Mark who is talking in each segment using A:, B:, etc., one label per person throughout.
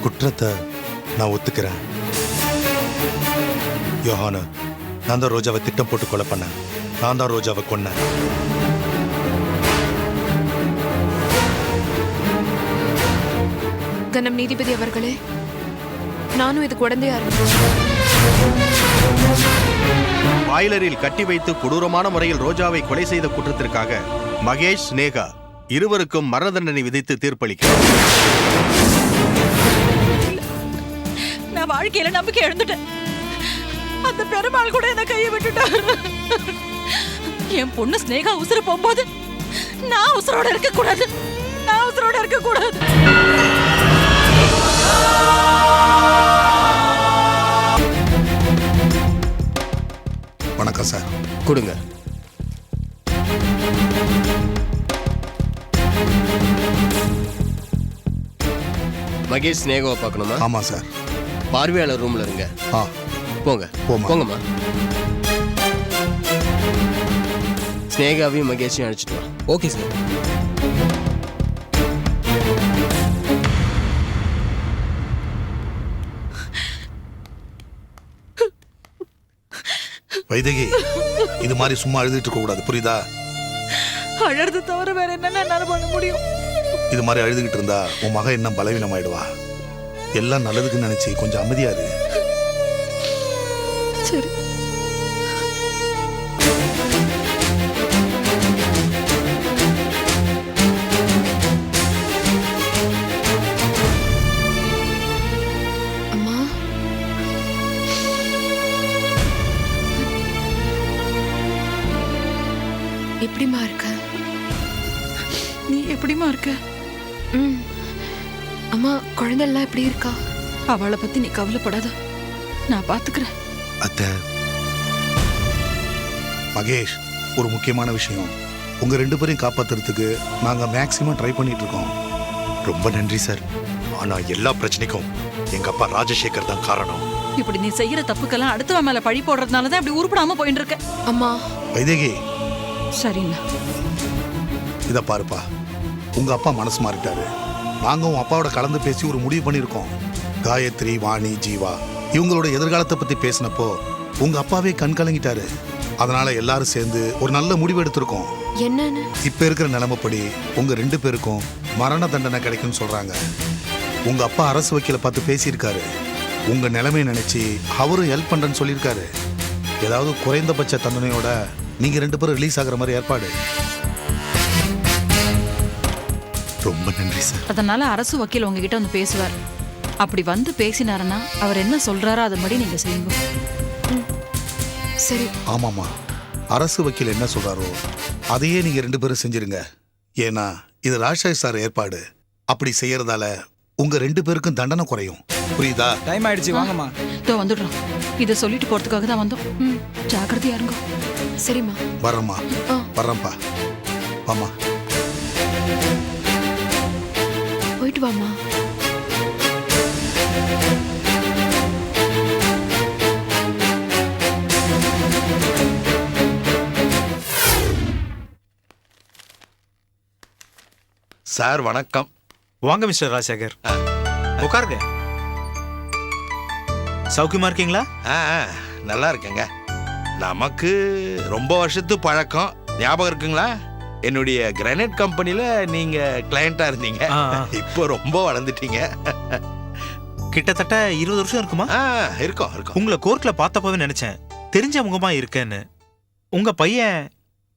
A: குற்றத்தை நான் ஒத்துக்கிறேன். யோஹானா, நான் தான் ரோஜாவை திட்டம் போட்டு கொலை பண்ணேன். நான் தான் ரோஜாவை கொன்னேன்.
B: கனம் நீதிபதி அவர்களே, நானும் இதுக்கு உடந்தையா இருக்கேன்.
C: பாய்லரில் கட்டி வைத்து கொடூரமான முறையில் ரோஜாவை கொலை செய்த குற்றத்திற்காக மகேஷ், ஸ்னேகா இருவருக்கும் மரண தண்டனை விதித்து தீர்ப்பளிக்கிறார்.
D: நான் வாழ்க்கையில நம்பிக்கை இழந்துட்டேன். அந்த பெருமாள் கூட என்ன கையை விட்டுட்டாரு. என் பொண்ணு ஸ்னேகா உசுறு போகும்போது நான் உசுரோட இருக்க கூடாது. நான் உசுரோட இருக்க கூடாது.
A: வணக்கம் சார்.
E: கொடுங்க. மகேஷ், ஸ்னேகாவை பார்க்கணுமா?
A: ஆமாம் சார்.
E: பார்வையாளர் ரூம்ல இருங்க. போங்க போங்கம்மா. ஸ்னேகாவையும் மகேஷையும் அழைச்சிட்டு வா.
F: Okay sir.
A: வைதகி, இது மாதிரி சும்மா அழுதுட்டு இருக்க கூடாது, புரியுதா?
D: அழறது தவிர வேற என்ன என்னால பண்ண முடியும்?
A: இது மாதிரி அழுதுகிட்டு இருந்தா உன் மகன் இன்னும் பலவீனமாயிடுவா. எல்லாம் நல்லதுக்குன்னு நினைச்சு கொஞ்சம் அமைதியா இரு.
D: சரி.
B: அம்மா, எப்படிமா இருக்க?
D: நீ எப்படிமா இருக்க?
B: அம்மா, குழந்தைலாம் எப்படி இருக்கா?
D: அவளை பத்தி நீ கவலைப்படாத, நான் பாத்துக்கிறேன்.
A: அத்தை, மகேஷ், ஒரு முக்கியமான விஷயம். உங்க 2 பேரையும் காப்பாத்துறதுக்கு நாங்க மேக்சிமம் ட்ரை பண்ணிட்டு இருக்கோம்.
G: ரொம்ப நன்றி சார். ஆனா எல்லா பிரச்சனைக்கும் எங்க அப்பா ராஜசேகர் தான் காரணம்.
D: இப்படி நீ செய்யற தப்புக்கெல்லாம் அடுத்தவன் மேல பழி போடுறதுனாலதான் இப்படி உருப்படாம போயிட்டு இருக்க.
B: அம்மா.
A: வைதேகி,
D: சரிண்ணா.
A: இத பாருப்பா, உங்க அப்பா மனசு மாறிட்டாரு. நாங்க உன் அப்பாவோட கலந்து பேசி ஒரு முடிவு பண்ணிருக்கோம். காயத்ரி, வாணி, ஜீவா இவங்களோட எதிர்காலத்தை பத்தி பேசினப்போ உங்க அப்பாவே கண் கலங்கிட்டாரு. அதனால எல்லாரும் சேர்ந்து ஒரு நல்ல முடிவு எடுத்திருக்கோம்.
B: என்னன்னு?
A: இப்ப இருக்கிற நிலைமைப்படி உங்க 2 பேருக்கும் மரண தண்டனை கிடைக்கும்னு சொல்றாங்க. உங்க அப்பா அரசு வக்கீல பார்த்து பேசியிருக்காரு. உங்க நிலைமையை நினைச்சு அவரும் ஹெல்ப் பண்றேன்னு சொல்லியிருக்காரு. ஏதாவது குறைந்தபட்ச தண்டனையோட நீங்க 2 பேரும் ரிலீஸ் ஆகுற மாதிரி ஏற்பாடு.
G: ரொம்ப நன்றி சார்.
D: அதனால அரசு வக்கீல் உங்ககிட்ட வந்து பேசுவார். அப்படி வந்து பேசினாருன்னா அவர் என்ன சொல்றாரோ அதன்படி நீங்க செய்யுங்க.
B: சரி.
A: ஆமாமா, அரசு வக்கீல் என்ன சொல்றாரோ அதையே நீங்க 2 பேரும் செஞ்சிருங்க. ஏன்னா இது ராஜசேகர் சார் ஏற்பாடு. அப்படி செய்யறதால உங்க 2 பேருக்கும் தண்டனை குறையும். புரியுதா?
F: டைம் ஆயிடுச்சு, வாங்கம்மா.
D: இதோ வந்துடுறோம். இதை சொல்லிட்டு போறதுக்காக தான் வந்தோம். ஜாக்கிரதையா இருங்க.
B: சரிம்மா.
A: வர்றம்மா. வர்றேன்ப்பா. வாமா.
B: போயிட்டு வாமா.
C: சார் வணக்கம்.
H: வாங்க மிஸ்டர் ராஜசேகர், உட்காருங்க. சௌக்கியமா இருக்கீங்களா?
C: நல்லா இருக்கேங்க. நமக்கு ரொம்ப வருஷத்து பழக்கம் ஞாபகம் இருக்குங்களா? என்னுடைய கிரானைட் கம்பெனில நீங்க கிளையண்டா இருந்தீங்க. இப்போ ரொம்ப வளர்ந்துட்டீங்க.
H: கிட்டத்தட்ட 20 வருஷம் இருக்குமா?
C: இருக்கும் இருக்கும்.
H: உங்களை கோர்ட்ல பார்த்தப்பவே நினைச்சேன் தெரிஞ்ச முகமா இருக்கேன்னு. உங்க பையன்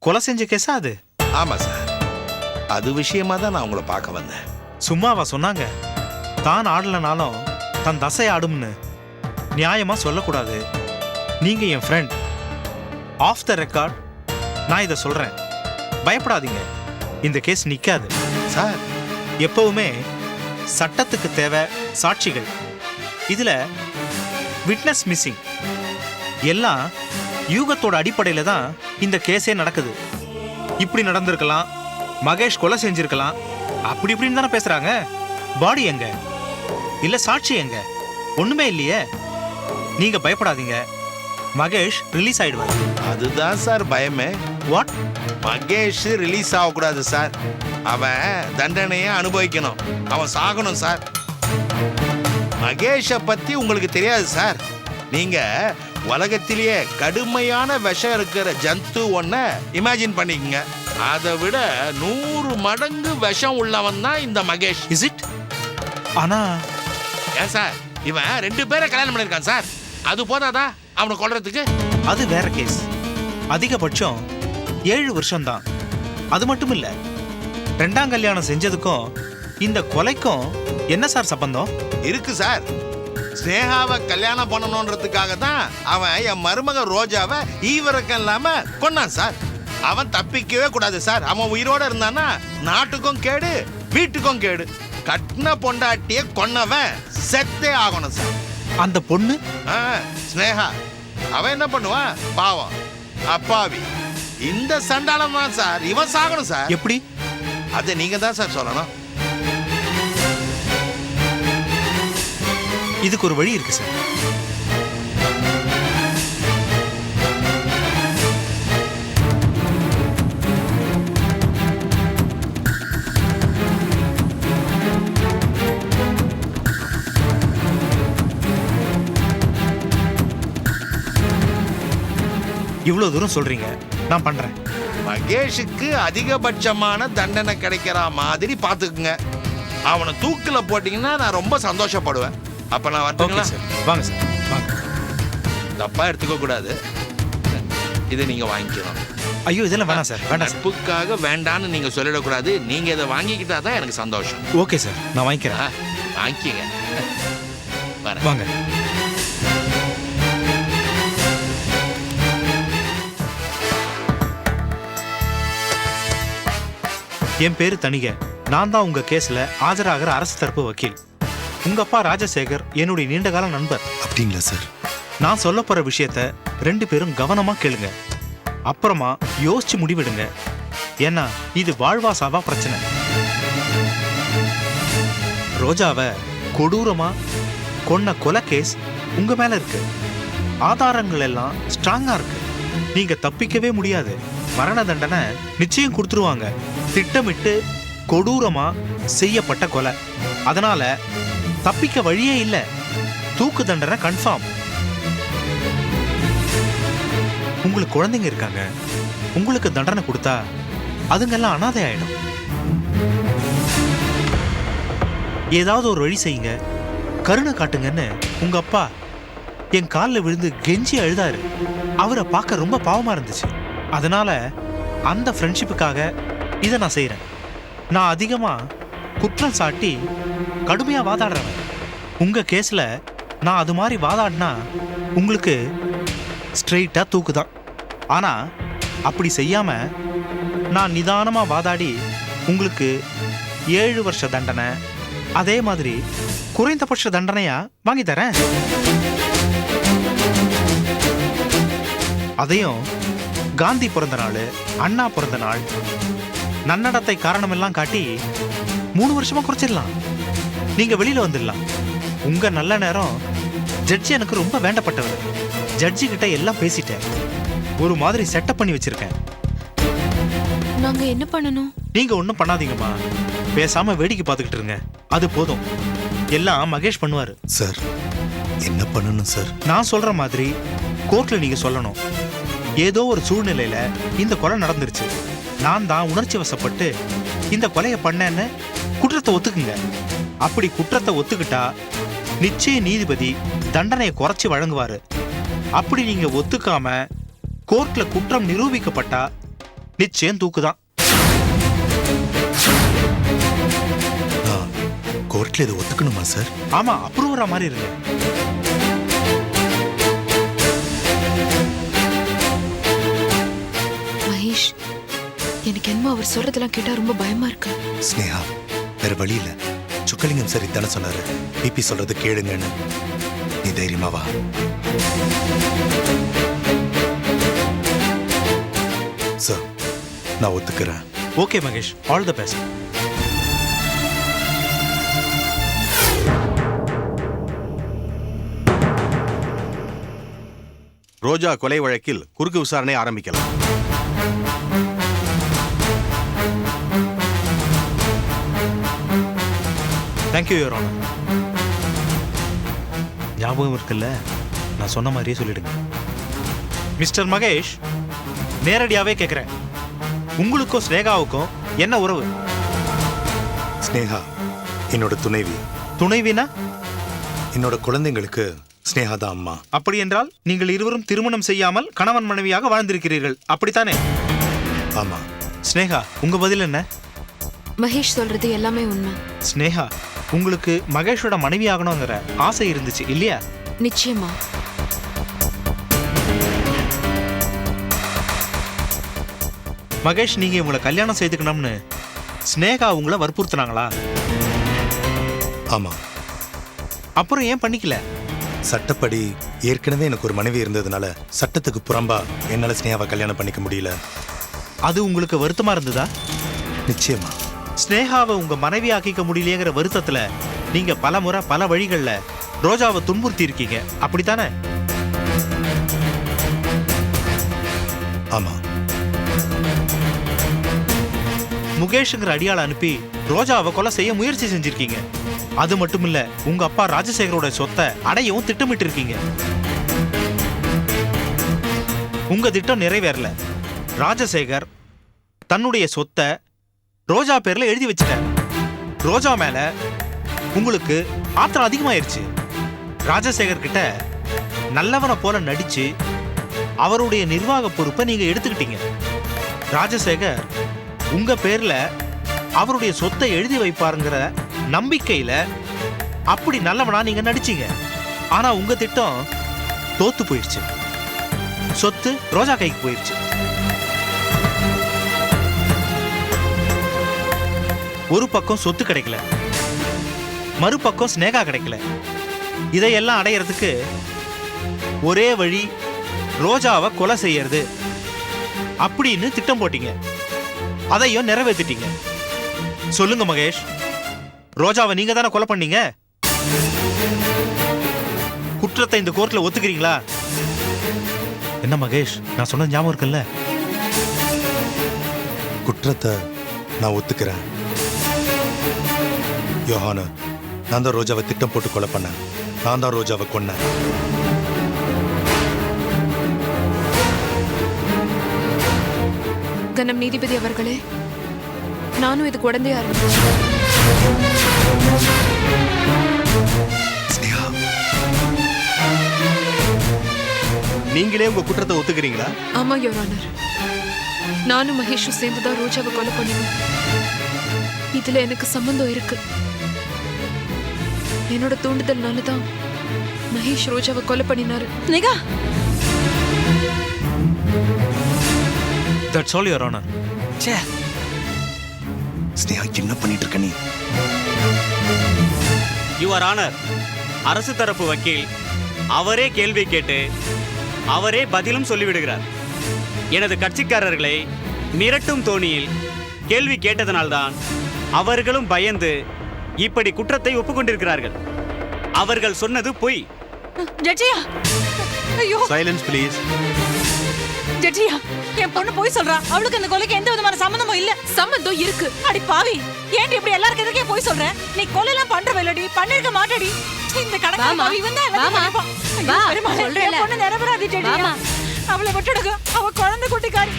H: கொலை செஞ்ச கேஸா அது?
C: ஆமா சார், அது விஷயமா தான் நான் உங்களை பார்க்க வந்தேன்.
H: சும்மாவா சொன்னாங்க? தான் ஆடலனாலும் தன் தசை ஆடும்னு. நியாயமா சொல்லக்கூடாது. நீங்க என் ஃப்ரெண்ட். ஆஃப் த ரெக்கார்ட் நான் இதை சொல்றேன், பயப்படாதீங்க. இந்த கேஸ் நிக்காது
C: சார்.
H: எப்பவுமே சட்டத்துக்கு தேவை சாட்சிகள். இதுல விட்னஸ் மிஸ்ஸிங். எல்லாம் யூகத்தோட அடிப்படையில தான் இந்த கேஸே நடக்குது. இப்படி நடந்திருக்கலாம், மகேஷ் கொலை செஞ்சிருக்கலாம், அப்படி இப்படின்னு தானே பேசுறாங்க. பாடி எங்க? இல்ல சாட்சி எங்க? ஒண்ணுமே இல்லையே. நீங்க பயப்படாதீங்க, மகேஷ் ரிலீஸ் ஆயிடுவார்.
C: அதுதான் சார் பயமே.
H: வாட்?
C: மகேஷ் ரிலீஸ் ஆகக்கூடாது சார். அவன் தண்டனையை அனுபவிக்கணும். அவன் சாகணும் சார். மகேஷை பத்தி உங்களுக்கு தெரியாது சார். நீங்க உலகத்திலேயே கடுமையான விஷம் இருக்கிற ஜந்து ஒன்ன இமேஜின் பண்ணிக்கங்க. அதை விட 100 மடங்கு விஷம் உள்ளவன் தான் இந்த மகேஷ்.
H: Is it? ஆனா
C: ஏன் சார், இவன் 2 பேரை கல்யாணம் பண்ணியிருக்கான் சார். அது போதாதா அவனை கொல்றதுக்கு?
H: அது வேற கேஸ். அதிகபட்சம் 7 வருஷம்தான். அது மட்டும் இல்ல, 2ஆம் கல்யாணம் செஞ்சதுக்கும் இந்த கொலைக்கும் என்ன சார் சம்பந்தம்?
C: இருக்கு சார். ஸ்னேகாவை கல்யாணம் பண்ணணுன்றதுக்காக தான் அவன் என் மருமக ரோஜாவை ஈவரக்கம் இல்லாம கொன்னான் சார். அவன் தப்பிக்கவே கூடாது சார். அவன் உயிரோட இருந்தானா நாட்டுக்கும் கேடு, வீட்டுக்கும் கேடு. கட்டின பொண்டாட்டிய கொன்னவன் செத்தே ஆகணும் சார்.
H: அந்த பொண்ணு
C: ஸ்னேகா அவன் என்ன பண்ணுவான்? பாவம் அப்பாவி. இந்த சண்டாளம் தான் சார். இவன் சாகணும் சார்.
H: எப்படி?
C: அதை நீங்க தான் சார் சொல்லணும்.
H: இதுக்கு ஒரு வழி இருக்கு சார். இவ்வளவு தூரம் சொல்றீங்க, நான் பண்றேன்.
C: மகேஷுக்கு அதிகபட்சமான தண்டனை கிடைக்கிற மாதிரி பாத்துக்குங்க. அவனை தூக்குல போட்டீங்கன்னா நான் ரொம்ப சந்தோஷப்படுவேன். அப்ப நான்
H: ஓகே
C: வரட்டுங்களா?
H: சார், வாங்க சார், வாங்க.
C: தப்பா எடுத்துக்க கூடாது. இதை நீங்க வாங்கிக்கணும்.
H: ஐயோ, இதெல்லாம் வேணாம் சார், வேண்டாம் சார்.
C: நட்புக்காக வேண்டான்னு நீங்க சொல்லிடக்கூடாது. நீங்க இதை வாங்கிக்கிட்டா தான் எனக்கு சந்தோஷம்.
H: ஓகே சார், நான் வாங்கிக்கிறேன்.
C: வாங்கிக்கங்க. வரேன்.
H: வாங்க. என் பேரு தணிகை. நான் தான் உங்க கேஸ்ல ஆஜராகிற அரசு தரப்பு வக்கீல். உங்க அப்பா ராஜசேகர் என்னுடைய நீண்டகால நண்பர்.
G: அப்படிங்களா சார்?
H: நான் சொல்ல போற விஷயத்த 2 பேரும் கவனமா கேளுங்க. அப்புறமா யோசிச்சு முடிவெடுங்க. ஏன்னா இது வாழ்வா சாவா பிரச்சனை. ரோஜாவை கொடூரமா கொன்ன கொலை கேஸ் உங்க மேல இருக்கு. ஆதாரங்கள் எல்லாம் ஸ்ட்ராங்கா இருக்கு. நீங்க தப்பிக்கவே முடியாது. மரண தண்டனை நிச்சயம் கொடுத்துருவாங்க. திட்டமிட்டு கொடூரமா செய்யப்பட்ட கொலை. அதனால தப்பிக்க வழியே இல்லை. தூக்கு தண்டனை கன்ஃபார்ம். உங்களுக்கு குழந்தைங்க இருக்காங்க. உங்களுக்கு தண்டனை கொடுத்தா அதுங்கெல்லாம் அனாதை ஆயிடும். ஏதாவது ஒரு வழி செய்யுங்க, கருணை காட்டுங்கன்னு உங்க அப்பா என் காலில் விழுந்து கெஞ்சி அழுதாரு. அவரை பார்க்க ரொம்ப பாவமா இருந்துச்சு. அதனால அந்த ஃப்ரெண்ட்ஷிப்புக்காக இதை நான் செய்யறேன். நான் அதிகமா குற்றம் சாட்டி கடுமையா வாதாடுறவன். உங்க கேஸ்ல நான் அது மாதிரி வாதாடினா உங்களுக்கு ஸ்ட்ரெயிட்டா தூக்குதான். ஆனா அப்படி செய்யாம நான் நிதானமா வாதாடி உங்களுக்கு 7 வருஷ தண்டனை, அதே மாதிரி குறைந்தபட்ச தண்டனையா வாங்கி தரேன். அதையும் காந்தி பிறந்த நாள், அண்ணா பிறந்த நாள், நன்னடத்தை காரணமெல்லாம் காட்டி 3 வருஷமா குறைச்சிடலாம். நீங்க வெளியில வந்துடலாம். உங்க நல்ல நேரம். ஜட்ஜி எனக்கு ரொம்ப வேண்டப்பட்டவர். ஜட்ஜி கிட்ட எல்லாம் பேசிட்டேன். ஒரு மாதிரி செட்டப் பண்ணி வச்சிருக்கேன்.
B: நாங்க என்ன பண்ணணும்?
H: நீங்க ஒன்றும் பண்ணாதீங்கம்மா. பேசாம வேடிக்கை பார்த்துக்கிட்டு இருங்க. அது போதும். எல்லாம் மகேஷ் பண்ணுவாரு.
G: சார், என்ன பண்ணணும் சார்?
H: நான் சொல்ற மாதிரி கோர்ட்ல நீங்க சொல்லணும். ஏதோ ஒரு சூழ்நிலையில இந்த கொலை நடந்துருச்சு. நான் தான் உணர்ச்சி வசப்பட்டு இந்த கொலையை பண்ணேன்னு குற்றத்தை ஒத்துக்குங்க. அப்படி குற்றத்தை ஒத்துக்கிட்டா நிச்சய நீதிபதி தண்டனையை குறைச்சி வழங்குவாரு. அப்படி நீங்க ஒத்துக்காம கோர்ட்ல குற்றம் நிரூபிக்கப்பட்டா நிச்சயம் தூக்குதான்.
G: கோர்ட்ல இதை ஒத்துக்கணுமா சார்?
H: ஆமா, அப்ரூவரா மாதிரி இருக்கு.
B: மகேஷ், எனக்கு என்னமோ அவர் சொல்றதெல்லாம் கேட்டா ரொம்ப பயமா இருக்கு.
G: ஸ்னேகா, வேற வழி இல்ல. சுக்கலிங்கம் சார் இதான சொன்னாரு, பிபி சொல்றது கேளுங்கன்னு. நீ தைரியமா வா. சார், நான் ஒத்துக்கிறேன்.
H: Okay Mahesh, all the best.
F: Roja கொலை வழக்கில் குறுக்கு விசாரணை ஆரம்பிக்கலாம்.
H: Thank you your honour. ஞாபகம் இருக்குல்ல, நான் சொன்ன மாதிரியே சொல்லிடுங்க. மிஸ்டர் மகேஷ், நேரடியாவே கேட்குறேன், உங்களுக்கும் ஸ்னேகாவுக்கும் என்ன உறவு?
G: ஸ்னேகா என்னோட துணைவி.
H: துணைவினா?
G: என்னோட குழந்தைங்களுக்கு ஸ்னேகா தான் அம்மா.
H: அப்படி என்றால் நீங்கள் இருவரும் திருமணம் செய்யாமல் கணவன் மனைவியாக வாழ்ந்திருக்கிறீர்கள், அப்படித்தானே?
G: ஆமா.
H: ஸ்னேகா, உங்க பதில் என்ன?
B: மகேஷ் சொல்றது எல்லாமே உண்மை.
H: ஸ்னேகா, உங்களுக்கு மகேஷோட மனைவி ஆகணுங்கிற ஆசை இருந்துச்சு இல்லையா?
B: நிச்சயமா.
H: மகேஷ், நீங்க உங்களை கல்யாணம் செய்துக்கணும்னு ஸ்னேகா உங்களை வற்புறுத்துனாங்களா?
G: ஆமா.
H: அப்புறம் ஏன் பண்ணிக்கல?
G: சட்டப்படி ஏற்கனவே எனக்கு ஒரு மனைவி இருந்ததுனால சட்டத்துக்கு புறம்பா என்னால ஸ்னேகாவை கல்யாணம் பண்ணிக்க முடியல.
H: அது உங்களுக்கு வருத்தமா இருந்ததா?
G: நிச்சயமா.
H: ஸ்னேகாவை உங்க மனைவி ஆக்கிக்க முடியலையேங்கிற வருத்தத்துல நீங்க பல முறை பல வழிகள்ல ரோஜாவை துன்புறுத்தி இருக்கீங்க, அப்படித்தானே?
G: ஆமா.
H: முகேஷ்ங்கிற அடியாளை அனுப்பி ரோஜாவை கொலை செய்ய முயற்சி செஞ்சிருக்கீங்க. அது மட்டும் இல்ல, உங்க அப்பா ராஜசேகரோட சொத்தை அடையவும் திட்டமிட்டு இருக்கீங்க. உங்க திட்டம் நிறைவேறல. ராஜசேகர் தன்னுடைய சொத்தை ரோஜா பேர்ல எழுதி வச்சிட்டார். ரோஜா மேல உங்களுக்கு ஆத்திரம் அதிகமாயிருச்சு. ராஜசேகர் கிட்ட நல்லவனை போல நடிச்சு அவருடைய நிர்வாக பொறுப்பை நீங்க எடுத்துக்கிட்டீங்க. ராஜசேகர் உங்க பேர்ல அவருடைய சொத்தை எழுதி வைப்பாருங்கிற நம்பிக்கையில அப்படி நல்லவனா நீங்க நடிச்சீங்க. ஆனா உங்க திட்டம் தோத்து போயிடுச்சு. சொத்து ரோஜா கைக்கு போயிடுச்சு. ஒரு பக்கம் சொத்து கிடைக்கல, மறுபக்கம் ஸ்னேகா கிடைக்கல. இதையெல்லாம் அடையறதுக்கு ஒரே வழி ரோஜாவை கொலை செய்யறது அப்படின்னு திட்டம் போட்டீங்க. அதையும் நிறைவேற்றிட்டீங்க. சொல்லுங்க மகேஷ், ரோஜாவை நீங்க தானே கொலை பண்ணீங்க? குற்றத்தை இந்த கோர்ட்ல ஒத்துக்கிறீங்களா? என்ன மகேஷ், நான் சொன்ன ஞாபகம் இருக்குல்ல?
G: குற்றத்தை நான் ஒத்துக்கிறேன். யோஹான, நான் தான் ரோஜாவை திட்டம் போட்டு கொலை பண்ணேன். நான் தான் ரோஜாவை கொன்னேன்.
B: கனம் நீதிபதி அவர்களே, நானும் இதுக்கு உடந்தையா இருக்கேன்.
G: ஸ்னேகா,
F: நீங்களே உங்க குற்றத்தை ஒத்துக்கிறீங்களா?
B: ஆமா யுவர் ஆனர், நானும் மகேஷும் சேர்ந்துதான் ரோஜாவை கொலை பண்ணுவோம். இதுல எனக்கு சம்பந்தம் இருக்கு. என்னோட தூண்டுதல்னால தான் மகேஷ் ரோஜாவை கொலை பண்ணினாரு.
D: Sneha,
H: that's all your honour. ச்சே,
G: ஸ்னேகா என்ன பண்ணிட்டு இருக்க நீ?
I: யுவர் ஆனர், அரசு தரப்பு வக்கீல் அவரே கேள்வி கேட்டு அவரே பதிலும் சொல்லிவிடுகிறார். எனது கட்சிக்காரர்களை மிரட்டும் தோணியில் கேள்வி கேட்டதனால்தான் அவர்களும் பயந்து இப்படி குற்றத்தை ஒப்புக்கொண்டிருக்கிறார்கள். அவர்கள் சொன்னது பொய்.
D: ஜட்ஜியா, ஐயோ
F: சைலன்ஸ் ப்ளீஸ்.
D: ஜட்ஜியா, என் பொண்ணு போய் சொல்றா. அவளுக்கு இந்த கொலைக்கு எந்த விதமான சம்பந்தமும் இல்ல.
B: சம்பந்தம் இருக்கு.
D: அடி பாவி, ஏன்டி இப்படி எல்லாருக்கும் எதுக்கே போய் சொல்ற? நீ கொலைலாம் பண்றவல்லடி, பண்ணிருக்க மாட்டடி. இந்த கணக்கு பாவி வந்தா எல்லாம் பண்ணிப்பா. ஐயோ பெருமாளே, என் பொண்ணு நிரபராதி ஜட்ஜியா. அவளை விட்டுடுங்க, அவ குழந்தை குட்டிக்காரி.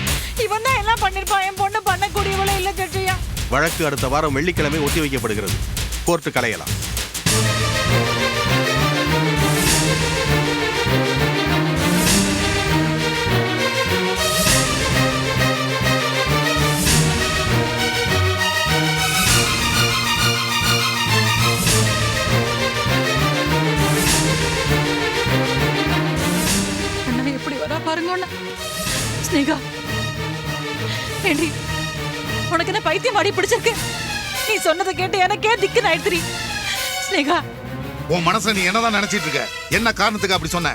D: இவன் தான் எல்லாம் பண்ணிருப்பா. என் பொண்ணு பண்ணக்கூடியவளே இல்ல ஜட்ஜியா.
F: வழக்கு அடுத்த வாரம் வெள்ளிக்கிழமை ஒத்தி வைக்கப்படுகிறது. கோர்ட்டு கலையலாம்.
D: அண்ணன் எப்படி வரா பாருங்க. அண்ணா ஸ்னேகா, ஏண்டி உனக்கு என்ன பைத்தியம் ஆடி பிடிச்சிருக்கு? நீ சொன்னதை கேட்டு எனக்கே திக்குன்னு ஆயிடுச்சு. ஸ்னேகா,
A: உன் மனசுல நீ என்னதான் நினைச்சிட்டு இருக்க? என்ன காரணத்துக்கு அப்படி சொன்ன?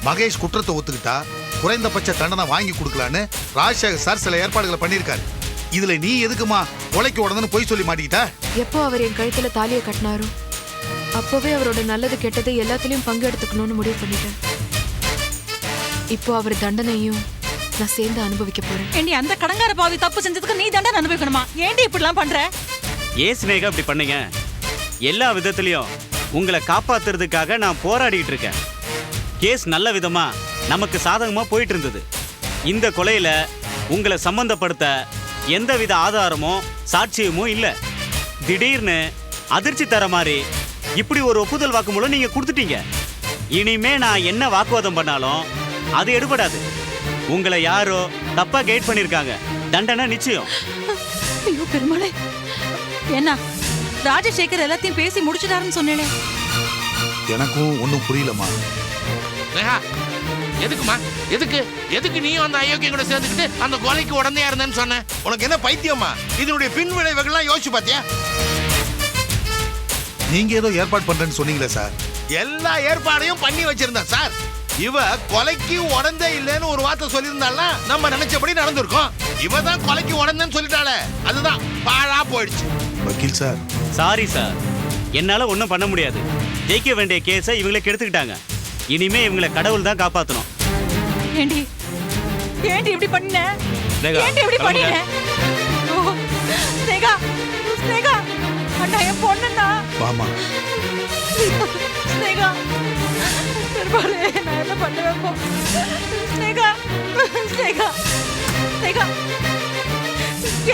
A: மகேஷ் குற்றத்தை ஒத்துக்கிட்டா குறைந்தபட்ச தண்டனை வாங்கி கொடுக்கலான்னு ராஜசேகர் சார் சில ஏற்பாடுகளை பண்ணியிருக்காரு. இதுல நீ எதுக்குமா கொலைக்கு உடனே போய் சொல்லி மாட்டிக்கிட்ட?
B: எப்போ அவர் என் கழுத்துல தாலியை கட்டினாரோ அப்பவே அவரோட நல்லது கெட்டது எல்லாத்துலயும் பங்கு எடுத்துக்கணும்னு முடிவு பண்ணிட்டேன். இப்போ அவர் தண்டனையும் நான் சேர்ந்து அனுபவிக்க போறேன்.
D: ஏண்டி அந்த கடங்கார பாவி தப்பு செஞ்சதுக்கு நீ தண்டனை அனுபவிக்கணுமா? ஏண்டி இப்படிலாம் பண்ற?
I: ஏன் ஸ்னேகா இப்படி பண்ணீங்க? எல்லா விதத்திலையும் உங்களை காப்பாத்துறதுக்காக நான் போராடிட்டு இருக்கேன். கேஸ் நல்ல விதமா நமக்கு சாதகமா போயிட்டு இருந்தது. இந்த கொலையில உங்களை சம்பந்தப்படுத்த எந்தவித ஆதாரமோ சாட்சியமோ இல்லை. திடீர்னு அதிர்ச்சி தர மாதிரி இப்படி ஒரு ஒப்புதல் வாக்குமூலம் நீங்க கொடுத்துட்டீங்க. இனிமே நான் என்ன வாக்குவாதம் பண்ணாலும் அது எடுபடாது. உங்களை யாரோ தப்பா கைட் பண்ணிருக்காங்க. தண்டனை நிச்சயம்.
D: ஐயோ பெருமாளே, என்ன ராஜசேகர் எல்லாத்தையும் பேசி முடிச்சிட்டாருன்னு சொன்னேனே.
A: எனக்கும் ஒன்றும் புரியலம்மா.
C: ஸ்னேகா, எதுக்குமா? எதுக்கு நீயும் அந்த அயோக்கியம் கூட சேர்ந்துக்கிட்டு அந்த கொலைக்கு உடனே இருந்தேன்னு சொன்ன? உனக்கு என்ன பைத்தியமா? இதனுடைய பின் விளைவுகள்லாம் யோசிச்சு பாத்தியா?
A: நீங்க ஏதோ ஏற்பாடு பண்றேன்னு சொன்னீங்களே சார்.
C: எல்லா ஏற்பாடையும் பண்ணி வச்சிருந்தேன் சார். இவ கொலைக்கு உடந்தே இல்லைன்னு ஒரு வார்த்தை சொல்லியிருந்தால நம்ம நினைச்சபடி நடந்திருக்கோம். இவ தான் கொலைக்கு உடந்தேன்னு சொல்லிட்டாளே, அதுதான் பாழா போயிடுச்சு.
A: வக்கீல் சார்.
I: சாரி சார், என்னால ஒன்றும் பண்ண முடியாது. ஜெயிக்க வேண்டிய கேஸை இவங்களை கெடுத்துக்கிட்டாங்க. இனிமே இவங்களை கடவுள் தான் காப்பாற்றணும்.
D: ஏண்டி இப்படி பண்ண?
I: ஸ்னேகா,
D: ஏண்டி இப்படி
I: கிளம்புங்க.
D: பண்ணின? ஓ, ஸ்னேகா அண்ணா என் பொண்ணுண்ணா.
A: வாமா.
D: ஸ்னேகா, பெருமாளே, நான் என்ன பண்ணுவேன் போ. ஸ்னேகா,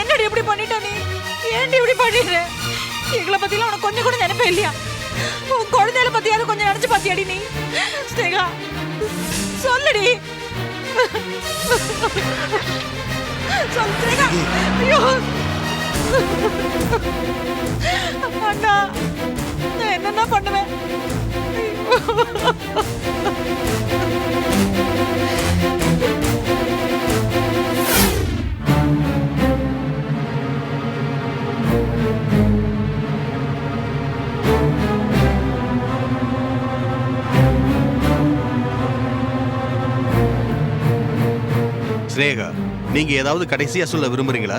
D: என்னடி இப்படி பண்ணிட்ட நீ? ஏண்டி இப்படி பண்ணிடுற? எங்களை பத்திலாம் உனக்கு கொஞ்சம் கூட நினைப்பே இல்லையா? உன் குழந்தைகளை பத்தியாவது கொஞ்சம் நினைச்சு பாத்தியாடி நீ? ஸ்னேகா, சொல்லுடி. சொல்லு ஸ்னேகா. ஐயோ அண்ணா, நான் என்னென்ன பண்ணுவேன்?
F: ஸ்னேகா, நீங்க ஏதாவது கடைசியா சொல்ல விரும்புறீங்களா?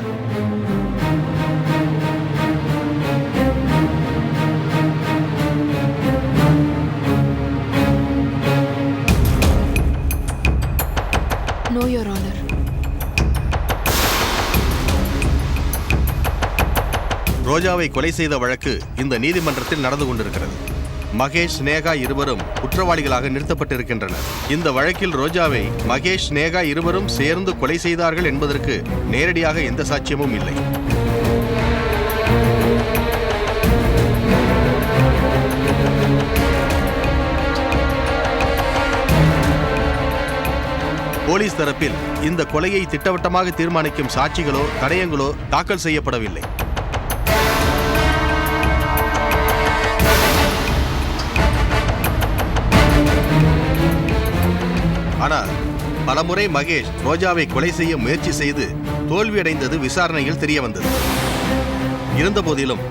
B: No your honour.
F: ரோஜாவை கொலை செய்த வழக்கு இந்த நீதிமன்றத்தில் நடந்து கொண்டிருக்கிறது. மகேஷ், ஸ்னேகா இருவரும் குற்றவாளிகளாக நிறுத்தப்பட்டிருக்கின்றனர். இந்த வழக்கில் ரோஜாவை மகேஷ், ஸ்னேகா இருவரும் சேர்ந்து கொலை செய்தார்கள் என்பதற்கு நேரடியாக எந்த சாட்சியமும் இல்லை. போலீஸ் தரப்பில் இந்த கொலையை திட்டவட்டமாக தீர்மானிக்கும் சாட்சிகளோ தடயங்களோ தாக்கல் செய்யப்படவில்லை. ஆனால் பலமுறை மகேஷ் ரோஜாவை கொலை செய்ய முயற்சி செய்து தோல்வியடைந்தது விசாரணையில் தெரிய வந்தது. இருந்தபோதிலும்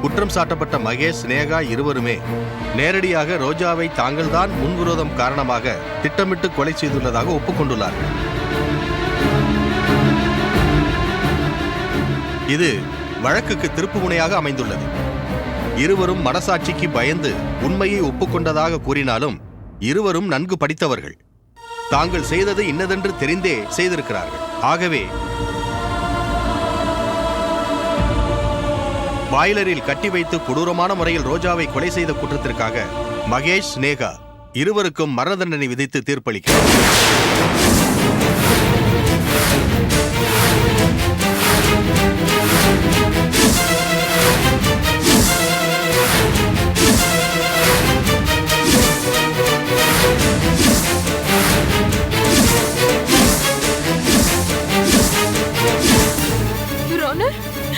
F: குற்றம் சாட்டப்பட்ட மகேஷ், ஸ்னேகா இருவருமே நேரடியாக ரோஜாவை தாங்கள்தான் முன்விரோதம் காரணமாக திட்டமிட்டு கொலை செய்துள்ளதாக ஒப்புக்கொண்டுள்ளார்கள். இது வழக்குக்கு திருப்புமுனையாக அமைந்துள்ளது. இருவரும் மனசாட்சிக்கு பயந்து உண்மையை ஒப்புக்கொண்டதாக கூறினாலும் இருவரும் நன்கு படித்தவர்கள். தாங்கள் செய்தது இன்னதென்று தெரிந்தே செய்திருக்கிறார்கள். ஆகவே பாய்லரில் கட்டி வைத்து கொடூரமான முறையில் ரோஜாவை கொலை செய்த குற்றத்திற்காக மகேஷ், ஸ்னேகா இருவருக்கும் மரண தண்டனை விதித்து தீர்ப்பளிக்கிறார்.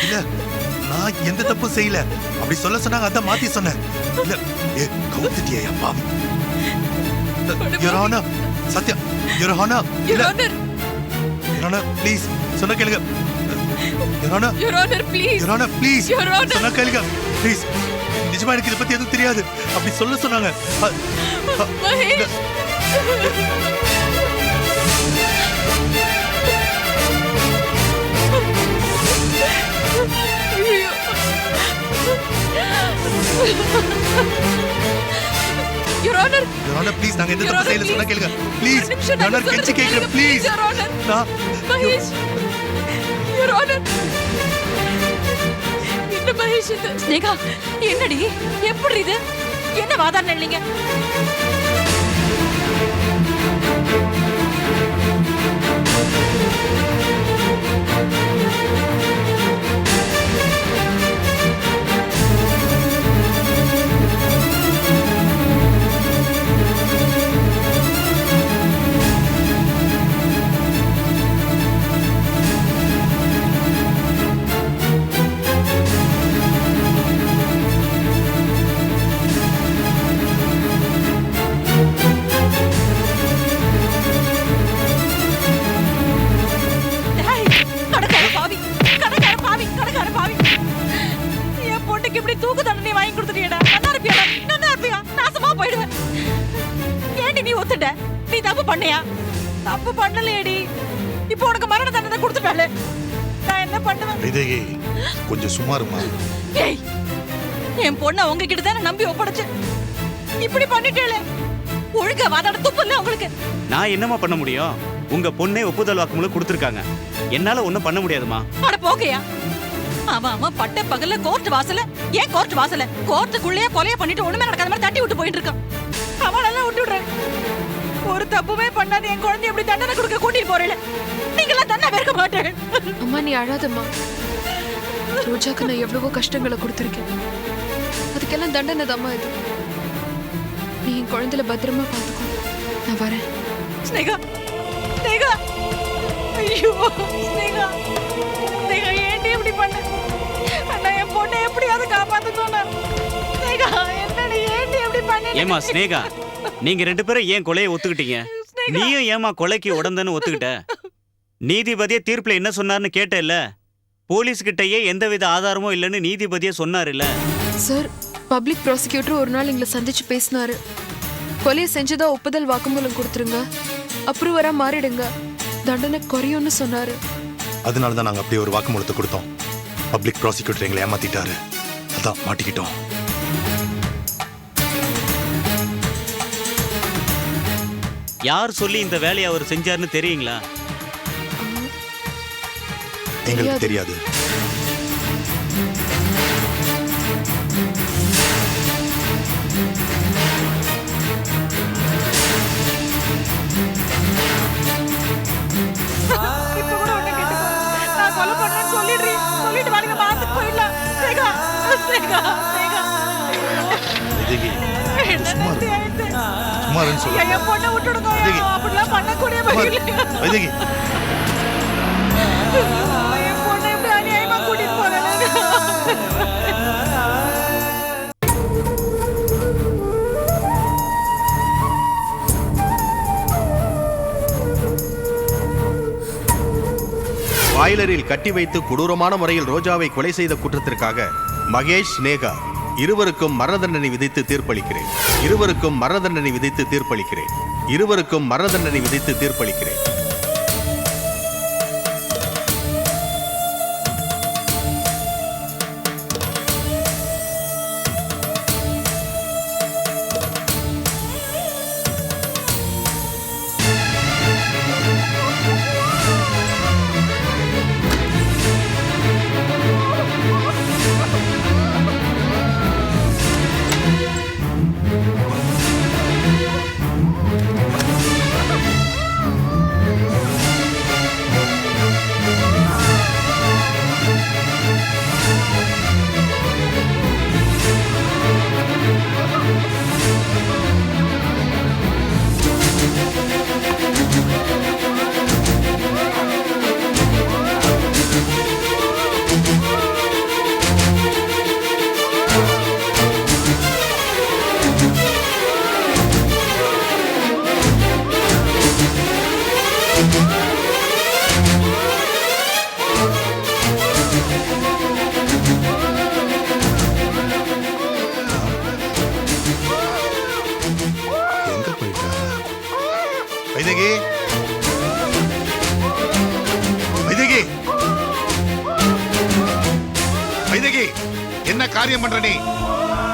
A: இல்ல, நான் எந்த தப்பு செய்யல. அப்படி சொல்ல சொன்னாங்க, அதான் மாத்தி சொன்னேன். இல்ல, கவுத்துட்டியா பாவி? Your honour, Sathya, your honour, your honour, please சொன்ன கேளுங்க. யுவர் ஆனர், ப்ளீஸ் சொன்ன கேளுங்க, ப்ளீஸ். நிஜமா எனக்கு இதை பத்தி எதுவும் தெரியாது. அப்படி சொல்ல சொன்னாங்க.
B: Your Honor,
A: ப்ளீஸ், நாங்க எந்த தப்பு செய்யல, சொன்னா கேளுங்க. ப்ளீஸ், Your Honor, கெஞ்சி கேக்குறேன், ப்ளீஸ்.
B: Mahesh, Your Honor. என்ன மகேஷ் இது?
D: ஸ்னேகா, என்னடி எப்படி இது? என்ன வாதாடின இல்லைங்க? இப்படி தூக்கு தண்டனை வாங்கி கொடுத்துட்டியடா. நல்லா இருப்பியா? நாசமா போயிடுவேன். ஏண்டி நீ ஒத்துட்ட? நீ தப்பு பண்ணியா? தப்பு பண்ணலையேடி. இப்போ உனக்கு மரண தண்டனை கொடுத்துட்டாளே, நான் என்ன பண்ணுவேன்?
A: வைதேகி கொஞ்சம் சுமாருமா.
D: ஏய், என் பொண்ணை உங்ககிட்ட தானே நம்பி ஒப்படைச்சு இப்படி பண்ணிட்டேளே. ஒழுங்கா வாதாட துப்பில்ல உங்களுக்கு.
I: நான் என்னமா பண்ண முடியும்? உங்க பொண்ணே ஒப்புதல் வாக்குமூலம் கொடுத்துருக்காங்க. என்னால ஒன்றும் பண்ண முடியாதுமா.
D: அட போகையா, அவன் பட்ட பகல்ல கோர்ட் வாசல, ஏன் கோர்ட் வாசல கோர்ட்டுக்குள்ளேயே கொலைய பண்ணிட்டு ஒண்ணுமே நடக்காத மாதிரி தட்டி விட்டு போயிட்டு இருக்கான். அவளெல்லாம் விட்டு விடுறேன். ஒரு தப்புமே பண்ணாது என் குழந்தை எப்படி தண்டனை கொடுக்க கூட்டிட்டு போறேன். நீங்களாம் தண்டனை இருக்க மாட்டேன்.
B: அம்மா நீ அழாதம்மா. ரோஜாக்கு நான் எவ்வளவோ கஷ்டங்களை கொடுத்துருக்கேன். அதுக்கெல்லாம் தண்டனை தாம்மா இது. நீ என் குழந்தைல பத்திரமா பார்த்துக்கோ. நான் வரேன்.
D: ஸ்னேகா, ஸ்னேகா, ஐயோ ஸ்னேகா, ஸ்னேகா ஏன்டி இப்படி பண்ண? அண்ணா என் பொண்ணை எப்படியாவது காப்பாத்துக்கோண்ணா. ஸ்னேகா என்னடி ஏன்டி இப்படி பண்ண?
I: ஏமா ஸ்னேகா, நீங்க 2 பேரும் ஏன் கொலையை ஒத்துக்கிட்டீங்க? நீயும் ஏமா கொலைக்கு உடந்தன்னு ஒத்துக்கிட்ட? நீதிபதியே தீர்ப்புல என்ன சொன்னார்னு கேட்ட இல்ல? போலீஸ் கிட்டயே எந்தவித ஆதாரமும் இல்லைன்னு நீதிபதியே சொன்னார் இல்ல?
B: சார், பப்ளிக் ப்ராசிக்யூட்டர் ஒரு நாள் எங்களை சந்திச்சு பேசினாரு. கொலையை செஞ்சதா ஒப்புதல் வாக்குமூலம் கொடுத்துருங்க, அப்புறம் வர மாறிடுங்க, தண்டனை குறையும்னு சொன்னாரு.
G: அதனால தான் நாங்கள் அப்படியே ஒரு வாக்குமூலத்தை கொடுத்தோம். பப்ளிக் ப்ராசிக்யூட்டர் எங்களை ஏமாத்திட்டாரு, அதான் மாட்டிக்கிட்டோம்.
I: யார் சொல்லி இந்த வேலையை அவர் செஞ்சாருன்னு தெரியுங்களா?
G: எங்களுக்கு தெரியாது.
D: சொல்லிட்டு வாங்க, பாத்துக்கு போயிடலாம். ஸ்னேகா, ஸ்னேகா, ஸ்னேகா.
A: வைதேகி சுமாருன்னு சொல்லுங்க.
D: என் பொண்ணை விட்டுடுங்க. அப்படிலாம் பண்ணக்கூடிய வகையில்
A: வைதேகி
D: என் பொண்ணை எப்படி அநியாயமா கூட்டிட்டு போறேன்.
F: பாய்லரில் கட்டி வைத்து கொடூரமான முறையில் ரோஜாவை கொலை செய்த குற்றத்திற்காக மகேஷ், ஸ்னேகா இருவருக்கும் மரண தண்டனை விதித்து தீர்ப்பளிக்கிறேன். இருவருக்கும் மரண தண்டனை விதித்து தீர்ப்பளிக்கிறேன். இருவருக்கும் மரண தண்டனை விதித்து தீர்ப்பளிக்கிறேன்.
A: வைதேகி, வைதேகி, வைதேகி, என்ன காரியம் பண்ற நீ?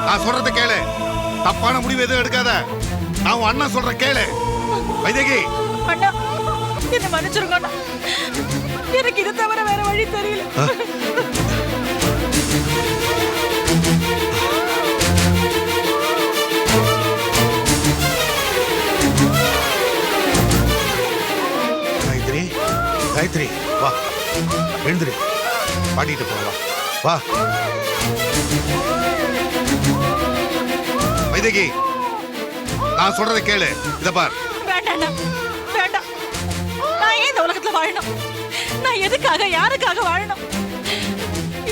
A: நான் சொல்றத கேளு. தப்பான முடிவு எதுவும் எடுக்காத. நான் உன் அண்ணன் சொல்ற கேளு. வைதேகி,
D: அண்ணா என்ன மன்னிச்சிருங்க அண்ணா. எனக்கு இது தவிர வேற வழி தெரியல.
A: காயத்ரி வா, எழுந்துரு, பாட்டிட்டு போகலாம் வா. வைதகி, நான் சொல்றதை கேளு. இத பார்,
D: வேண்டாண்ணா, வேண்டாம். நான் ஏன் இந்த உலகத்துல வாழணும்? நான் எதுக்காக, யாருக்காக வாழணும்?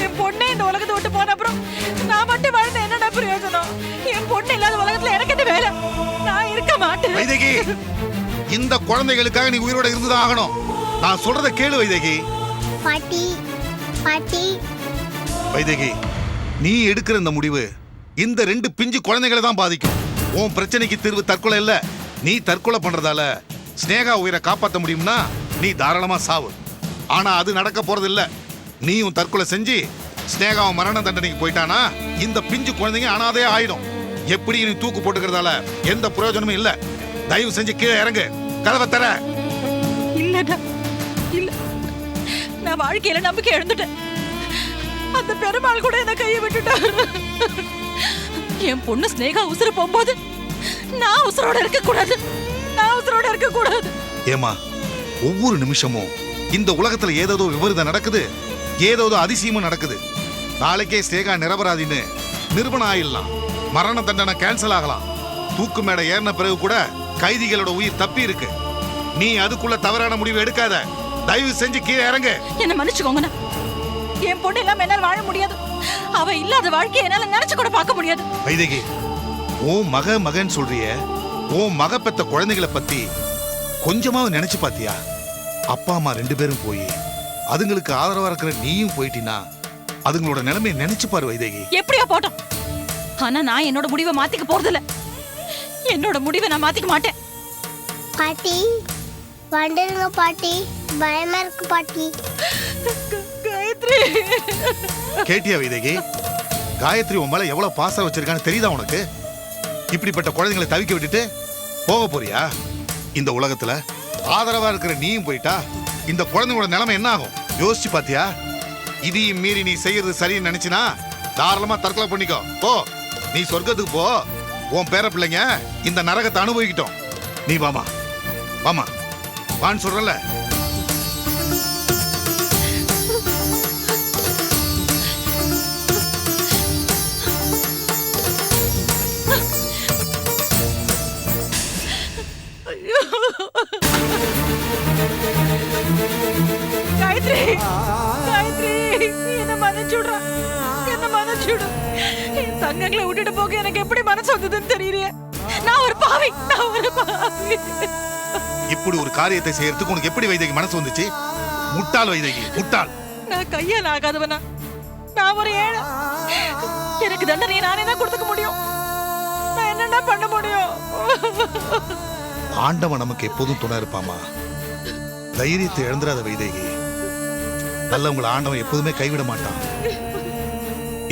D: என் பொண்ணே இந்த உலகத்தை விட்டு போன அப்புறம் நான் மட்டும் வாழ்ந்த என்னடா பிரயோஜனம்? என் பொண்ணு இல்லாத உலகத்துல எனக்கு என்ன வேலை? நான் இருக்க மாட்டேன்.
A: வைதகி, இந்த குழந்தைகளுக்காக நீ உயிரோட இருந்துதான் ஆகணும். நான் சொல்றதை கேளு வைதகி.
J: பாட்டி பாட்டி
A: வைதகி, நீ எடுக்கிற இந்த முடிவு இந்த 2 பிஞ்சு குழந்தைகளை தான் பாதிக்கும். உன் பிரச்சனைக்கு தீர்வு தற்கொலை இல்ல. நீ தற்கொலை பண்றதால ஸ்னேகா உயிரை காப்பாற்ற முடியும்னா நீ தாராளமா சாவு. ஆனா அது நடக்க போறது இல்ல. நீயும் தற்கொலை செஞ்சு ஸ்னேகாவை மரண தண்டனைக்கு போயிட்டானா இந்த பிஞ்சு குழந்தைங்க அனாதையே ஆயிடும். எப்படி நீ தூக்கு போட்டுக்கிறதால எந்த பிரயோஜனமும் இல்ல. தயவு செஞ்சு கீழே இறங்கு, கதவை தர.
D: இல்லடா, இல்ல. நான் வாழ்க்கையில நம்பிக்கை இழந்துட்டேன். அந்த பெருமாள் கூட என்ன கையை விட்டுட்டாரு. என் பொண்ணு ஸ்னேகா உசுறு போகும்போது நான் உசுரோட இருக்க கூடாது. நான் உசுரோட இருக்க கூடாது.
A: ஏமா, ஒவ்வொரு நிமிஷமும் இந்த உலகத்துல ஏதோ விபரீதம் நடக்குது, ஏதோ அதிசயமும் நடக்குது. நாளைக்கே ஸ்னேகா நிரபராதின்னு நிரூபணம் ஆயிடலாம். மரண தண்டனை கேன்சல் ஆகலாம். தூக்கு மேடை ஏறின பிறகு கூட கைதிகளோட உயிர் தப்பி இருக்கு. நீ அதுக்குள்ள தவறான முடிவு எடுக்காத. தயவு செஞ்சு கீழே இறங்கு.
D: என்ன மன்னிச்சுக்கோங்கண்ணா. என் பொண்ணு இல்லாம என்னால வாழ முடியாது. அவ இல்லாத வாழ்க்கையை என்னால நினைச்சு கூட பார்க்க முடியாது.
A: வைதகி, உன் மகன் சொல்றிய, உன் மக பெத்த குழந்தைகளை பத்தி கொஞ்சமாவது நினைச்சு பாத்தியா? அப்பா அம்மா 2 பேரும் போய் அதுங்களுக்கு ஆதரவா இருக்கிற நீயும் போயிட்டினா அதுங்களோட நிலைமையை நினைச்சு பாரு வைதகி.
D: எப்படியோ போட்டோம். ஆனா நான் என்னோட முடிவை மாத்திக்க போறதில்ல. என்னோட முடிவை நான் மாத்திக்க மாட்டேன்.
J: பாட்டி வந்துடுங்க பாட்டி, பயமா இருக்கு பாட்டி.
D: காயத்ரி,
A: கேட்டியா வைதகி? காயத்ரி உன் மேல எவ்வளவு பாசம் வச்சிருக்கான்னு தெரியுதா உனக்கு? இப்படிப்பட்ட குழந்தைங்களை தவிக்க விட்டுட்டு போக போறியா? இந்த உலகத்துல ஆதரவா இருக்கிற நீயும் போயிட்டா இந்த குழந்தைங்களோட நிலைமை என்ன ஆகும் யோசிச்சு பாத்தியா? இதையும் மீறி நீ செய்யறது சரின்னு நினைச்சினா தாராளமா தற்கொலை பண்ணிக்கோ. போ, நீ சொர்க்கத்துக்கு போ. உன் பேர பிள்ளைங்க இந்த நரகத்தை அனுபவிக்கிட்டோம். நீ வாமா, வாமா, வான்னு சொல்றல.
D: காயத்ரி, காயத்ரி, என்ன மன்னிச்சுடுறா, என்ன மன்னிச்சுடு. என் தங்கங்களை விட்டுட்டு போக எனக்கு எப்படி மனசு வந்ததுன்னு தெரியலையே. நான் ஒரு பாவி, நான் ஒரு பாவி.
A: இப்படி ஒரு காரியத்தை செய்யறதுக்கு உனக்கு எப்படி வைதகி மனசு வந்துச்சு? முட்டாள் வைதகி, முட்டாள்.
D: நான் கையால் ஆகாதவனா? நான் ஒரு ஏழை. எனக்கு தண்டனையை நானே தான் கொடுத்துக்க முடியும். நான் என்னென்ன பண்ண முடியும்?
A: ஆண்டவன் நமக்கு எப்போதும் துணை இருப்பாமா. தைரியத்தை இழந்துடாத வைதேகி. நல்லவங்களை ஆண்டவன் எப்போதுமே கைவிட மாட்டான்.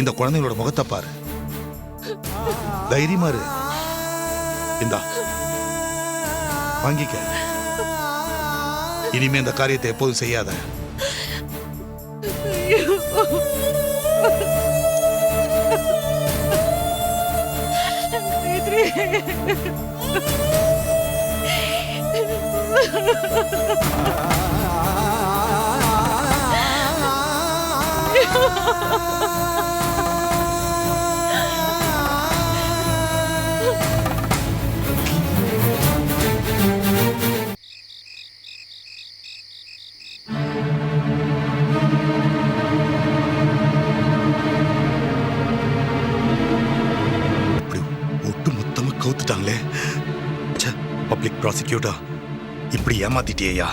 A: இந்த குழந்தைங்களோட முகத்தை பாரு, தைரியமா இரு. இந்தா வாங்கிக்க. இனிமே இந்த காரியத்தை எப்போதும் செய்யாத. ஒட்டு மொத்தமா கவுத்துட்டாங்களே. பப்ளிக் ப்ராசிக்யூட்டர், இப்படி ஏமாத்திட்டியா?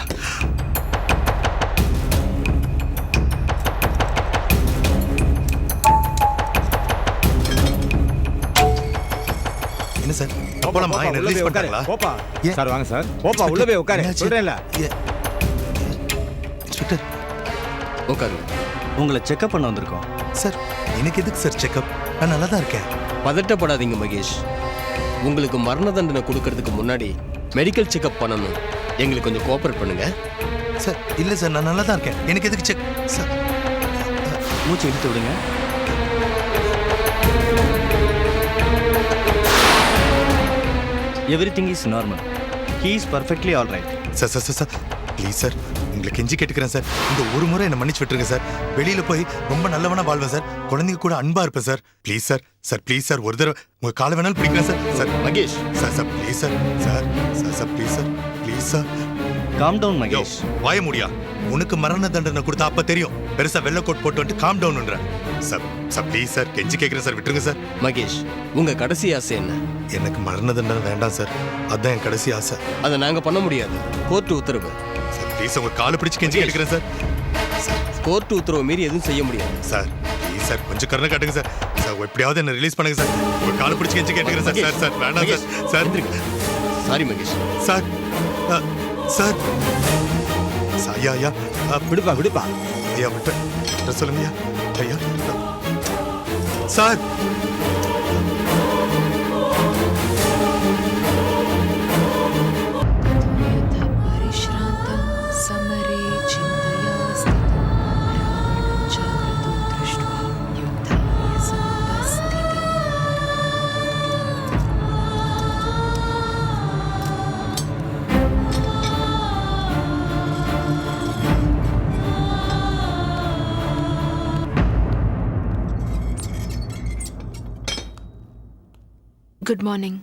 A: என்ன சார், போலாமா? என்ன ரிலீஸ் பண்ணிட்டாங்களா?
K: போப்பா சார், வாங்க சார். போப்பா, உள்ள போய் உட்காரு. சொல்றேன்ல.
A: இன்ஸ்பெக்டர்,
E: உட்காரு.
G: உங்களை செக்அப் பண்ண வந்திருக்கோம்.
A: சார், எனக்கு எதுக்கு சார் செக்அப்? நான் நல்லா தான் இருக்கேன்.
E: பதட்டப்படாதீங்க மகேஷ். உங்களுக்கு மரண தண்டனை கொடுக்கறதுக்கு முன்னாடி மெடிக்கல் செக்அப் பண்ணணும். எங்களுக்கு கொஞ்சம் கோஆபரேட் பண்ணுங்க.
A: சார், இல்லை சார், நான் நல்லா தான் இருக்கேன். எனக்கு எதுக்கு செக்? சார்,
G: மூச்சு இழுத்து விடுங்க.
L: Everything is normal. He is perfectly all right.
A: Sir, please sir,
G: உங்களை கெஞ்சி கேட்டுக்கிறேன் சார். இந்த ஒரு முறை என்ன மன்னிச்சு விட்டுருங்க சார். வெளியில போய் ரொம்ப நல்லவனா வாழ்வேன் சார். குழந்தைங்க கூட அன்பா இருப்பேன் sir. Please sir. Sir please sir. ஒரு தடவை உங்க காலை வேணாலும் பிடிக்கிறேன் sir. Sir
E: Mahesh
G: sir sir please sir. Sir sir sir please sir. Please sir.
K: Calm down
G: யோ
K: மகேஷ்.
G: வாய முடியா. உனக்கு மரண தண்டனை கொடுத்தா அப்ப தெரியும். பெருசா வெள்ளை கோட் போட்டு வந்துட்டு காம் டவுன்ன்ற. Sir sir please sir. கெஞ்சி கேட்கிறேன் சார். விட்டுருங்க சார்.
E: மகேஷ் உங்க கடைசி ஆசை என்ன?
G: எனக்கு மரண தண்டனை வேண்டாம் சார். அதான் என் கடைசி ஆசை.
E: அதை நாங்க பண்ண முடியாது. கோர்ட் உத்தரவு.
G: சார் ப்ளீஸ் உங்க காலை பிடிச்சு கெஞ்சி கேட்கிறேன் சார்.
E: கோர்ட் உத்தரவு மீறி எதுவும் செய்ய முடியாது.
G: சார் ப்ளீஸ் சார் கொஞ்சம் கருணை காட்டுங்க சார். சார் எப்படியாவது என்ன ரிலீஸ் பண்ணுங்க சார். உங்க காலை பிடிச்சு கெஞ்சி கேட்டுக்கிறேன் சார். சார் சார் வேண்டாம் sir. Sir
E: sorry Mahesh.
G: Sir sir ஐயா ஐயா
K: விடுப்பா விடுப்பா.
G: ஐயா விட்டு சொல்லுங்க ஐயா. ஐயா சார்
B: குட் மார்னிங்.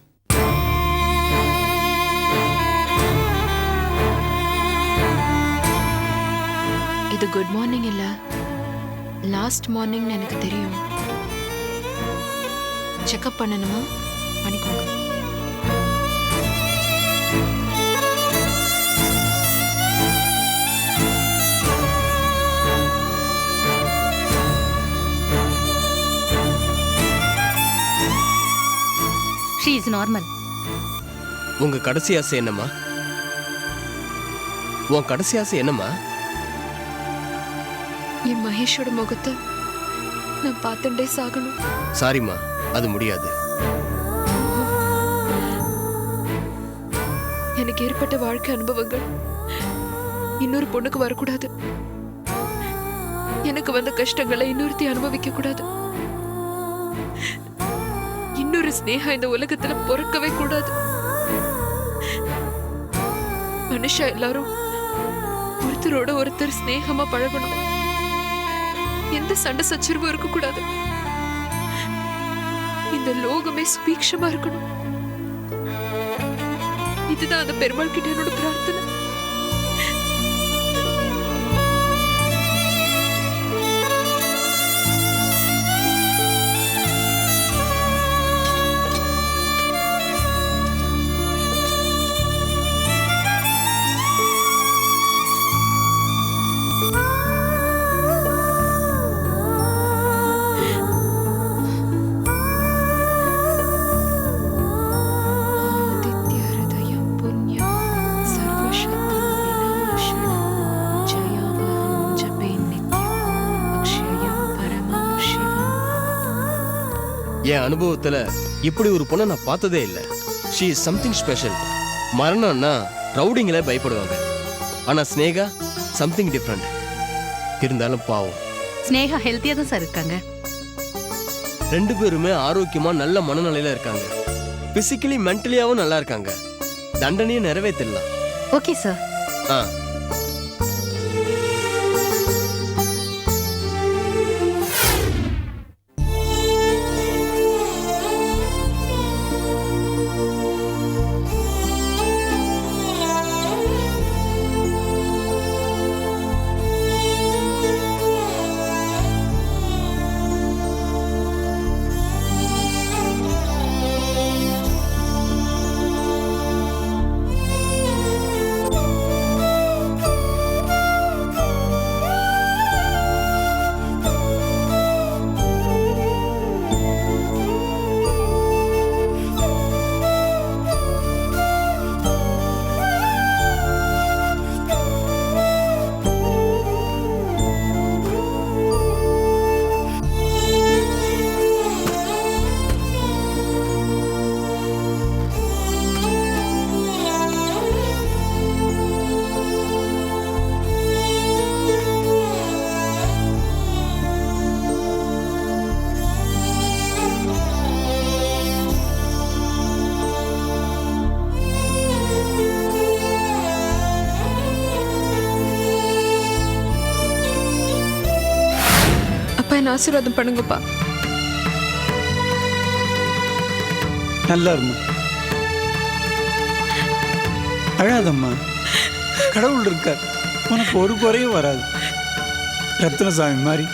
B: இது குட் மார்னிங் இல்ல, லாஸ்ட் மார்னிங்னு எனக்கு தெரியும். செக்அப் பண்ணணுமா? பண்ணிக்கோங்க.
D: She is normal.
E: உங்க கடைசி ஆசை என்னம்மா? உன் கடைசி ஆசை என்னம்மா?
B: என் மகேஷோட முகத்தை நான் பார்த்துட்டே சாகணும்.
E: சாரிம்மா, அது முடியாது.
B: எனக்கு ஏற்பட்ட வாழ்க்கை அனுபவங்கள் இன்னொரு பொண்ணுக்கு வரக்கூடாது. எனக்கு வந்த கஷ்டங்களை இன்னொருத்தி அனுபவிக்க கூடாது. இன்னொரு ஸ்னேகா இந்த உலகத்துல பொறுக்கவே கூடாது. மனுஷா எல்லாரும் ஒருத்தரோட ஒருத்தர் ஸ்னேகமா பழகணும். எந்த சண்டை சச்சரவும் இருக்க கூடாது. இந்த லோகமே சுபீக்ஷமா இருக்கணும். இதுதான் அந்த பெருமாள் கிட்ட என்னோட பிரார்த்தனை.
E: என் அனுபவத்துல இப்படி ஒரு பொண்ணை நான் பார்த்ததே இல்லை. She is something special. மரணம்னா ரவுடிங்கள பயப்படுவாங்க. ஆனா ஸ்னேகா சம்திங் டிஃப்ரெண்ட். இருந்தாலும் பாவம்.
D: ஸ்னேகா ஹெல்த்தியா தான் சார் இருக்காங்க.
E: ரெண்டு பேருமே ஆரோக்கியமா நல்ல மனநிலையில இருக்காங்க. பிசிக்கலி மென்டலியாவும் நல்லா இருக்காங்க. தண்டனையை நிறைவேற்றலாம்.
D: Okay sir.
E: ஆ
B: அப்பா என்ன ஆசீர்வாதம் பண்ணுங்கப்பா.
L: நல்லா இருமா, அழாதம்மா. கடவுள் இருக்கார், உனக்கு ஒரு குறையும் வராது. ரத்னசாமி மாதிரி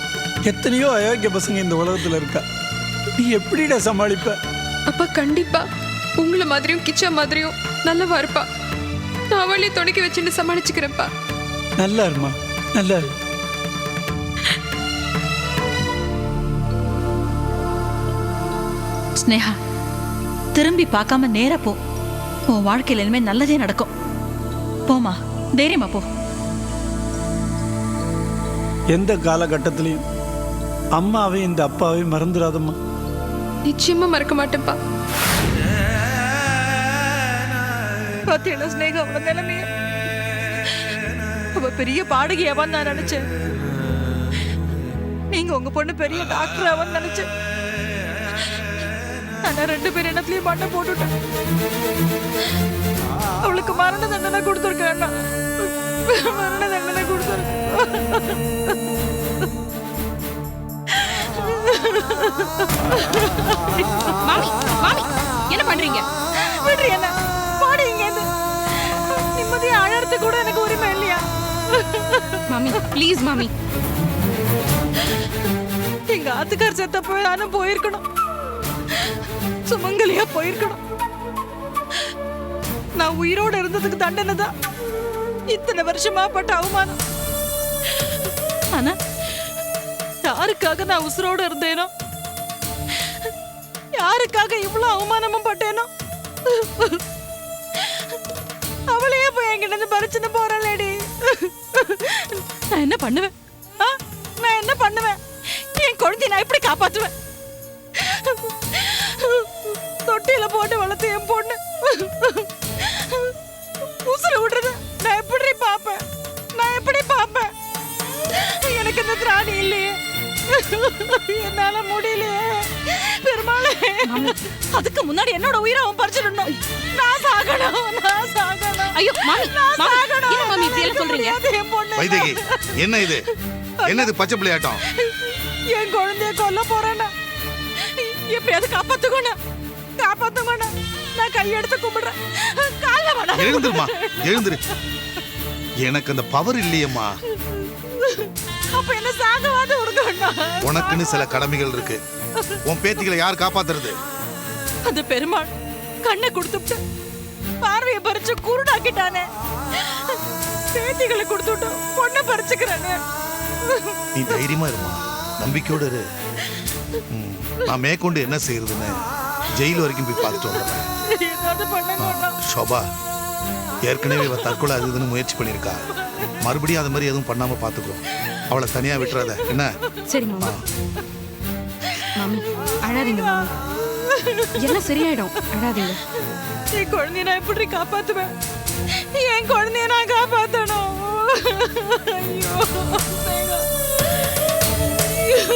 L: எத்தனையோ அயோக்கிய பசங்க இந்த உலகத்துல இருக்கா. நீ எப்படிடா சமாளிப்ப?
B: அப்பா கண்டிப்பா உங்களை மாதிரியும் கிச்சா மாதிரியும் நல்லவா இருப்பா. நான் அவளையும் துணைக்கி வச்சுன்னு சமாளிச்சுக்கிறேன்ப்பா.
L: நல்லா இருமா, நல்லா இரு.
D: ஸ்னேகா, திரும்பி பார்க்காம நேரா போ. உன் வாழ்க்கையில இனிமே நல்லதே நடக்கும். போமா, தைரியமா போ.
L: எந்த காலகட்டத்திலையும் அம்மாவையும் இந்த அப்பாவையும் மறந்துடாதம்மா.
B: நிச்சயமா மறக்க மாட்டேன்ப்பா.
D: பாத்தியா ஸ்னேகா அவள நிலைமைய? அவ பெரிய பாடகியாவான்னு நான் நினைச்சேன். நீங்க உங்க பொண்ணு பெரிய டாக்டர் ஆவான்னு நினைச்சேன். ஆனா 2 பேர் இடத்துலயும் மண்ணை போட்டுட்டேன். அவளுக்கு மரண தண்டனை கொடுத்துருக்கேன். மரண தண்டனை கொடுத்துருக்கேன்.
M: மாமி, மாமி, என்ன பண்றீங்க?
D: விடுறீ என்ன? பாடுங்க. நிம்மதியா அழறது கூட எனக்கு உரிமை இல்லையா?
M: மாமி ப்ளீஸ் மாமி.
D: எங்க ஆத்துக்கார் செத்தப்ப நானும் போயிருக்கணும். சுமங்கலியா போயிருக்கணும். நான் உயிரோட இருந்ததுக்கு தண்டனை தான் இத்தனை வருஷமா பட்ட அவமானம். ஆனா யாருக்காக நான் உசுரோட இருந்தேனோ, யாருக்காக இவ்வளவு அவமானமும் பட்டேனோ, அவளையே போய் என்கிட்ட பறிச்சுன்னு போறேன்லேடி. நான் என்ன பண்ணுவேன்? நான் என்ன பண்ணுவேன்? என் குழந்தைய நான் எப்படி காப்பாற்றுவேன்? தொட்டியில போட்டு வளர்த்து என் பொண்ணு உசுர விடுறது நான் எப்படி பாப்பேன்? நான் எப்படி பாப்பேன்? எனக்கு இந்த திராணி இல்லையே, என்னால முடியலையே. பெருமாளே, அதுக்கு முன்னாடி என்னோட உயிரை அவன் பறிச்சிடணும். நான் சாகணும், நான் சாகணும்.
M: ஐயோ மாமி,
D: நான்
M: மாமி,
D: சாகணும்.
M: என்ன மாமி இப்படி எல்லாம் சொல்றீங்க?
D: என் பொண்ணு
A: வைதேகி, என்ன இது? என்னது பச்சை பிள்ளையாட்டம்?
D: என் குழந்தைய கொல்ல போறேன்னா எப்படியாவது காப்பாத்துக்கணும், காப்பாத்துக்கணும். நான் கையெடுத்து கும்பிடுறேன். கால வேணா.
A: எழுந்துருமா, எழுந்துரு. எனக்கு அந்த பவர் இல்லையம்மா.
D: அப்ப என்ன சாகவாது விடுங்கண்ணா.
A: உனக்குன்னு சில கடமைகள் இருக்கு. உன் பேத்திகளை யார் காப்பாத்துறது?
D: அந்த பெருமாள் கண்ணை கொடுத்துட்டு பார்வையை பறிச்சு குருடாக்கிட்டானே. பேத்திகளை கொடுத்துட்டு பொண்ணை பறிச்சுக்கிறானே.
A: நீ தைரியமா இருமா, நம்பிக்கையோடு இரு. நான் மேற்கொண்டு என்ன செய்யறதுன்னு ஜெயில் வரைக்கும் போய் பார்த்துட்டு வந்துடுறேன்.
D: ஏதாவது பண்ணுங்க.
A: ஷோபா ஏற்கனவே இவ தற்கொலை அது இதுன்னு முயற்சி பண்ணியிருக்கா. மறுபடியும் அது மாதிரி எதுவும் பண்ணாம பார்த்துக்கோ. அவளை தனியா விட்டுறாத என்ன?
M: சரி மாமா. மாமி அழாதீங்க மாமி, எல்லாம் சரியாயிடும். அழாதீங்க.
D: என் குழந்தைய நான் எப்படி காப்பாத்துவேன்? என் குழந்தைய நான் காப்பாத்தணும். ஐயோ ஸ்னேகா. ஐயோ.